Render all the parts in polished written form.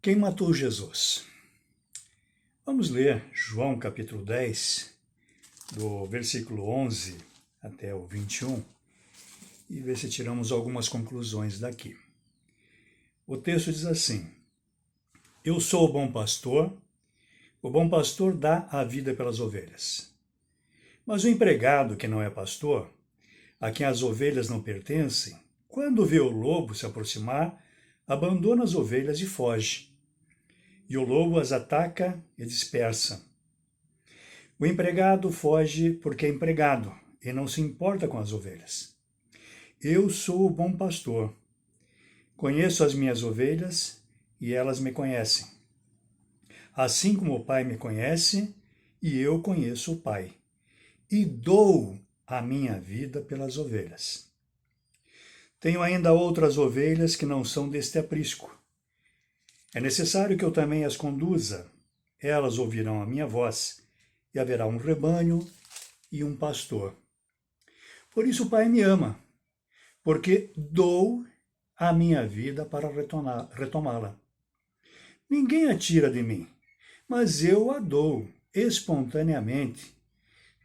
Quem matou Jesus? Vamos ler João capítulo 10, do versículo 11 até o 21, e ver se tiramos algumas conclusões daqui. O texto diz assim: Eu sou o bom pastor dá a vida pelas ovelhas. Mas o empregado que não é pastor, a quem as ovelhas não pertencem, quando vê o lobo se aproximar, abandona as ovelhas e foge. E o lobo as ataca e dispersa. O empregado foge porque é empregado e não se importa com as ovelhas. Eu sou o bom pastor. Conheço as minhas ovelhas e elas me conhecem. Assim como o Pai me conhece e eu conheço o Pai. E dou a minha vida pelas ovelhas. Tenho ainda outras ovelhas que não são deste aprisco. É necessário que eu também as conduza. Elas ouvirão a minha voz, e haverá um rebanho e um pastor. Por isso o Pai me ama, porque dou a minha vida para retomá-la. Ninguém a tira de mim, mas eu a dou espontaneamente.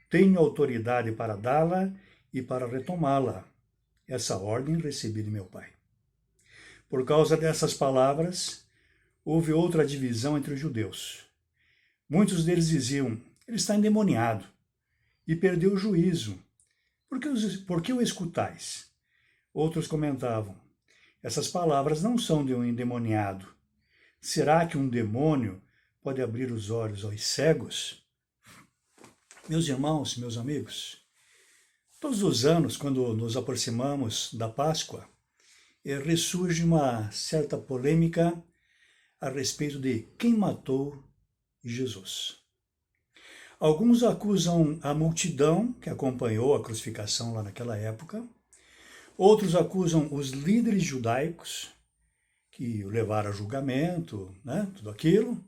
Tenho autoridade para dá-la e para retomá-la. Essa ordem recebi de meu Pai. Por causa dessas palavras, houve outra divisão entre os judeus. Muitos deles diziam: ele está endemoniado e perdeu o juízo. Por que o escutais? Outros comentavam: essas palavras não são de um endemoniado. Será que um demônio pode abrir os olhos aos cegos? Meus irmãos, meus amigos, todos os anos, quando nos aproximamos da Páscoa, ressurge uma certa polêmica a respeito de quem matou Jesus. Alguns acusam a multidão que acompanhou a crucificação lá naquela época. Outros acusam os líderes judaicos que o levaram a julgamento, tudo aquilo.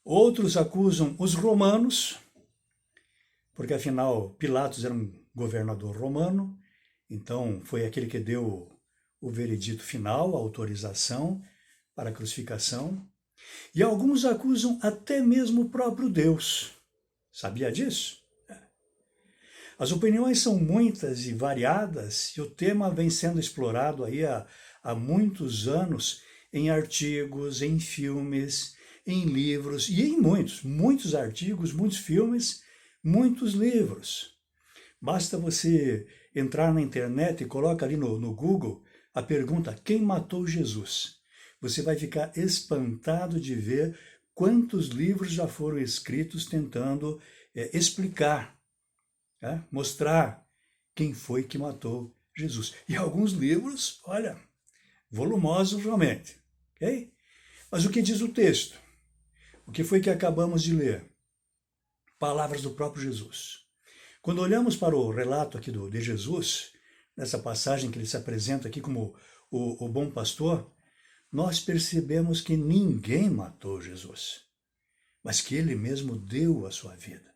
Outros acusam os romanos, porque afinal Pilatos era um governador romano, então foi aquele que deu o veredito final, a autorização para a crucificação. E alguns acusam até mesmo o próprio Deus. Sabia disso? As opiniões são muitas e variadas, e o tema vem sendo explorado aí há muitos anos em artigos, em filmes, em livros e em muitos artigos, muitos filmes, muitos livros. Basta você entrar na internet e coloca ali no Google a pergunta: quem matou Jesus? Você vai ficar espantado de ver quantos livros já foram escritos tentando explicar, mostrar quem foi que matou Jesus. E alguns livros, olha, volumosos realmente. Okay? Mas o que diz o texto? O que foi que acabamos de ler? Palavras do próprio Jesus. Quando olhamos para o relato aqui de Jesus, nessa passagem que ele se apresenta aqui como o bom pastor, nós percebemos que ninguém matou Jesus, mas que ele mesmo deu a sua vida.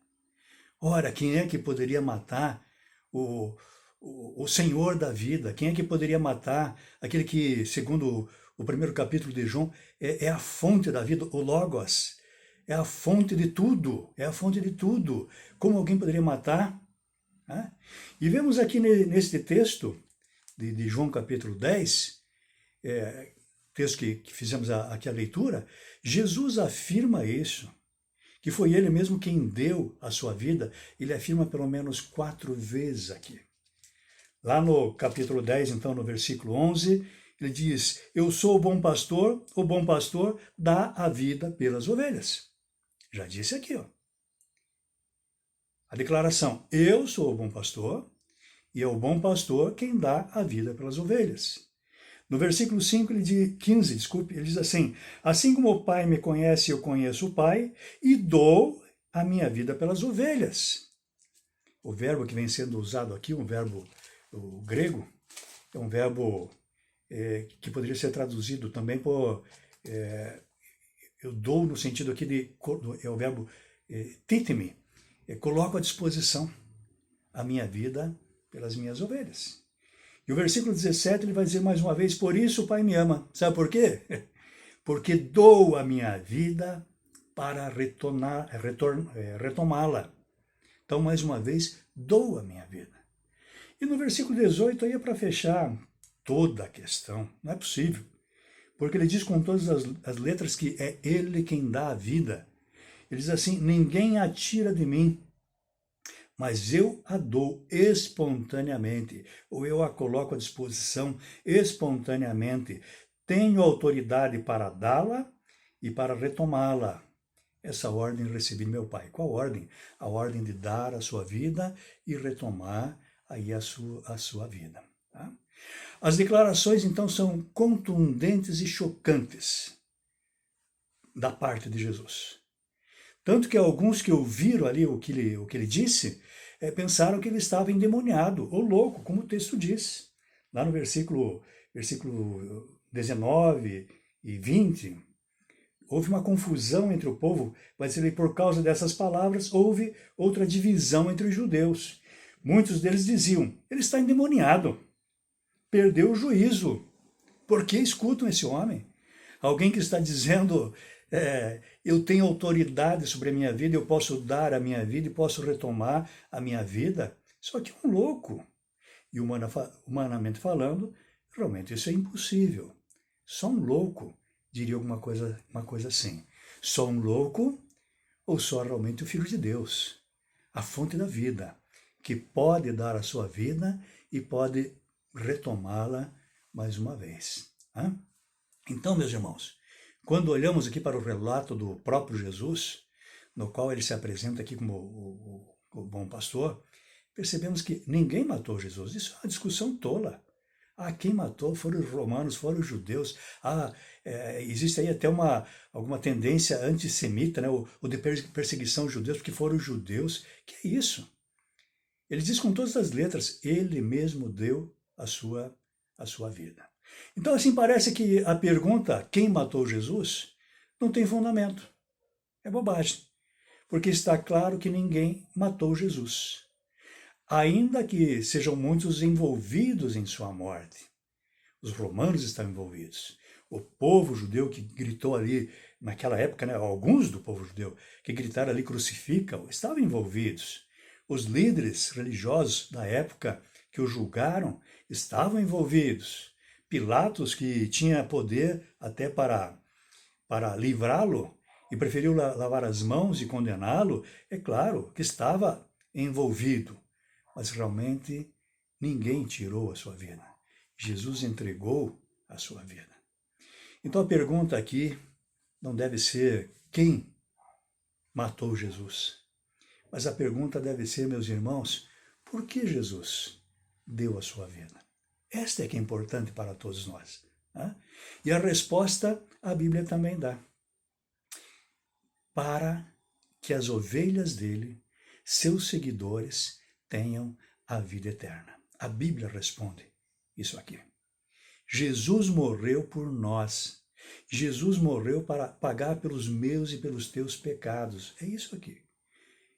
Ora, quem é que poderia matar o Senhor da vida? Quem é que poderia matar aquele que, segundo o primeiro capítulo de João, é a fonte da vida, o Logos? É a fonte de tudo, é a fonte de tudo. Como alguém poderia matar? E vemos aqui neste texto de João capítulo 10, texto que fizemos aqui a leitura, Jesus afirma isso, que foi ele mesmo quem deu a sua vida. Ele afirma pelo menos 4 vezes aqui. Lá no capítulo 10, então, no versículo 11, ele diz: eu sou o bom pastor dá a vida pelas ovelhas. Já disse aqui, ó. A declaração: eu sou o bom pastor, e é o bom pastor quem dá a vida pelas ovelhas. No versículo 5, 15, ele diz assim: assim como o Pai me conhece, eu conheço o Pai, e dou a minha vida pelas ovelhas. O verbo que vem sendo usado aqui, um verbo grego, é um verbo que poderia ser traduzido também por eu dou no sentido aqui é o verbo titime, coloco à disposição a minha vida pelas minhas ovelhas. E o versículo 17 ele vai dizer mais uma vez: por isso o Pai me ama. Sabe por quê? porque dou a minha vida para retomá-la. Então, mais uma vez, dou a minha vida. E no versículo 18, aí é para fechar toda a questão, não é possível. Porque ele diz com todas as letras que é ele quem dá a vida. Ele diz assim, ninguém a tira de mim, mas eu a dou espontaneamente, ou eu a coloco à disposição espontaneamente. Tenho autoridade para dá-la e para retomá-la. Essa ordem recebi de meu Pai. Qual ordem? A ordem de dar a sua vida e retomar aí a sua vida. Tá? As declarações, então, são contundentes e chocantes da parte de Jesus. Tanto que alguns que ouviram ali o que ele disse, pensaram que ele estava endemoniado, ou louco, como o texto diz. Lá no versículo 19 e 20, houve uma confusão entre o povo, vai ser por causa dessas palavras, houve outra divisão entre os judeus. Muitos deles diziam, ele está endemoniado, perdeu o juízo. Por que escutam esse homem? Alguém que está dizendo, eu tenho autoridade sobre a minha vida, eu posso dar a minha vida e posso retomar a minha vida. Só que é um louco. E humanamente falando, realmente isso é impossível. Só um louco diria uma coisa assim. Só um louco ou só realmente o Filho de Deus, a fonte da vida, que pode dar a sua vida e pode retomá-la mais uma vez. Tá? Então, meus irmãos, quando olhamos aqui para o relato do próprio Jesus, no qual ele se apresenta aqui como o bom pastor, percebemos que ninguém matou Jesus. Isso é uma discussão tola. Quem matou foram os romanos, foram os judeus. Existe aí até alguma tendência antissemita, né? ou de perseguição aos judeus, porque foram os judeus. Que é isso? Ele diz com todas as letras, ele mesmo deu a sua vida. Então, assim, parece que a pergunta, quem matou Jesus, não tem fundamento. É bobagem. Porque está claro que ninguém matou Jesus. Ainda que sejam muitos envolvidos em sua morte. Os romanos estão envolvidos. O povo judeu que gritou ali, naquela época, né, alguns do povo judeu que gritaram ali, crucificam, estavam envolvidos. Os líderes religiosos da época que o julgaram estavam envolvidos. Pilatos, que tinha poder até para livrá-lo e preferiu lavar as mãos e condená-lo, é claro que estava envolvido. Mas realmente ninguém tirou a sua vida. Jesus entregou a sua vida. Então a pergunta aqui não deve ser quem matou Jesus, mas a pergunta deve ser, meus irmãos, por que Jesus deu a sua vida? Esta é que é importante para todos nós. Né? E a resposta a Bíblia também dá. Para que as ovelhas dele, seus seguidores, tenham a vida eterna. A Bíblia responde isso aqui. Jesus morreu por nós. Jesus morreu para pagar pelos meus e pelos teus pecados. É isso aqui.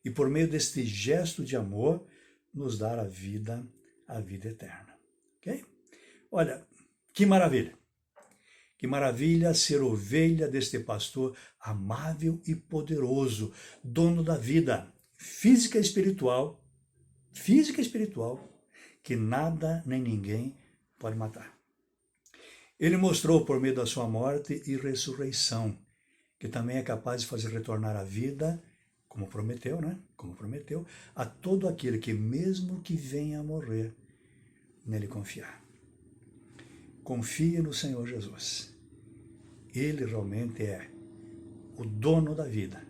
E por meio deste gesto de amor, nos dar a vida eterna. Ok? Olha, que maravilha. Que maravilha ser ovelha deste pastor amável e poderoso, dono da vida física e espiritual, que nada nem ninguém pode matar. Ele mostrou por meio da sua morte e ressurreição, que também é capaz de fazer retornar a vida, como prometeu, né? Como prometeu, a todo aquele que, mesmo que venha a morrer, nele confiar. Confie no Senhor Jesus. Ele realmente é o dono da vida.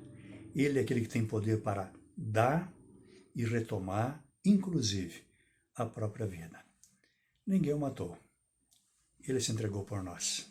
Ele é aquele que tem poder para dar e retomar, inclusive, a própria vida. Ninguém o matou. Ele se entregou por nós.